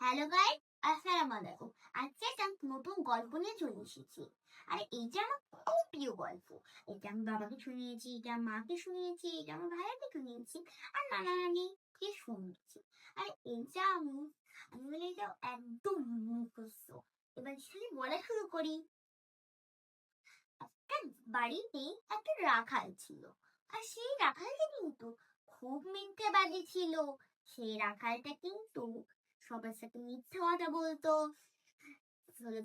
Hello guys, আসসালামু আলাইকুম। আজকে একটা নতুন গল্প নিয়ে চলে এসেছি। আর এইটা আমার খুব প্রিয় গল্প। এটা আমি বাবাকে শুনিয়েছি, এটা মাকে শুনিয়েছি, এটা আমার ভাইয়াকে শুনিয়েছি, আর নানা নানিকে শুনিয়েছি। আর এইটা আমি বলে এটা একদম মুখস্থ। এবার শুধু বলা শুরু করি। একটা বাড়িতে একটা রাখাল ছিল, আর সেই রাখালটা কিন্তু খুব মিথ্যেবাদী ছিল। সেই রাখালটা কিন্তু সবার সাথে মিথ্যে কথা বলতো।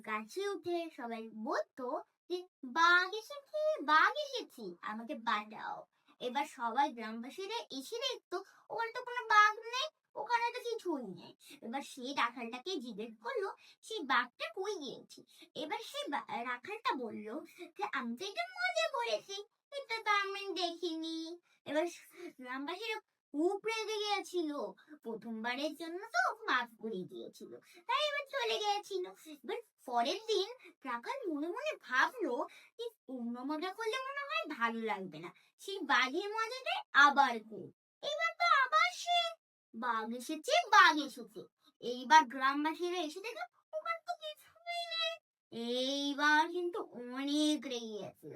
গাছে উঠে সবাই বলতো যে বাঘ এসেছে, বাঘ এসেছে, আমাকে বাঁচাও। এবার সবাই গ্রামবাসীরা এসে দেখতো ওখানে তো কোনো বাঘ নেই, ওখানে তো কিছুই নেই। এবার সেই রাখালটাকে জিজ্ঞেস করলো সেই বাঘটা কই গিয়েছে। এবার সেই রাখালটা বললো যে আমি তো এটা মজা করেছি, এটা তো আমি দেখিনি। এবার গ্রামবাসীরা খুব রেগে গিয়েছিল, প্রথমবারের জন্য তো মাফ করে দিয়েছিল, তাই এবার চলে গিয়েছিল। এবার পরের দিন রাখাল মনে মনে ভাবলো যে অন্য মজা করলে মনে হয় ভালো লাগবে না, সেই বাঘের মজাটাই আবার করি। এবার তো আবার সে বাঘ এসেছে, বাঘ এসেছে। এইবার গ্রামবাসীরা এসে দেখে ওখানে তো কিছুই নেই। এইবার কিন্তু অনেক রেগে গেছিল।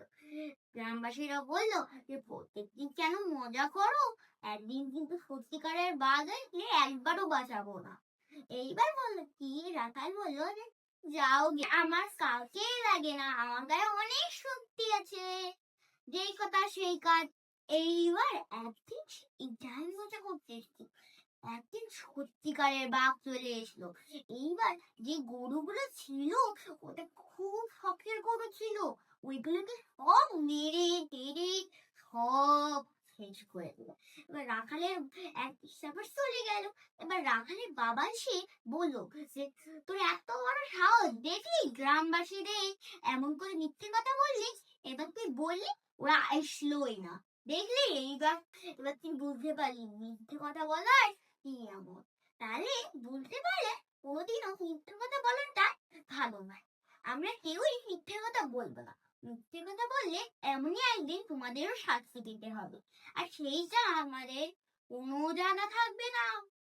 গ্রামবাসীরা বললো যে প্রত্যেকদিন কেন মজা করো, একদিন কিন্তু সত্যিকারের বাঘ আসলে একবারও বাঁচাবো না। এইবার বললো কি, রাখাল বললো যে যাও গে, আমার কাউকেই লাগে না, আমার গায়ে অনেক শক্তি আছে, যেই কথা সেই কাজ। এইবার একদিন এটাই মজা করতে এসেছি, একদিন সত্যিকারের বাঘ চলে এসলো। এইবার যে গরুগুলো ছিল ওটা খুব শখের গরু ছিল, ওইগুলোকে সব মেরে টেরে সব শেষ করে দিল। এবার রাখালের এক তারপর চলে গেল। এবার রাখালের বাবা এসে বললো যে তোর এত বড় সাহস, দেখলি গ্রামবাসীদের এমন করে মিথ্যে কথা বললি, এবার তুই বললি ওরা আসলোই না, দেখলি এইবার। এবার তুই বুঝতে পারলি মিথ্যে কথা বলার কি এমন। তাহলে বুঝতে পারলে কোনোদিনও মিথ্যে কথা বলাটা ভালো নয়। আমরা কেউই মিথ্যে কথা বলবো না। মিথ্যে কথা বললে এমনই একদিন তোমাদেরও শাস্তি দিতে হবে, আর সেইটা আমাদের কোনো জানা থাকবে না।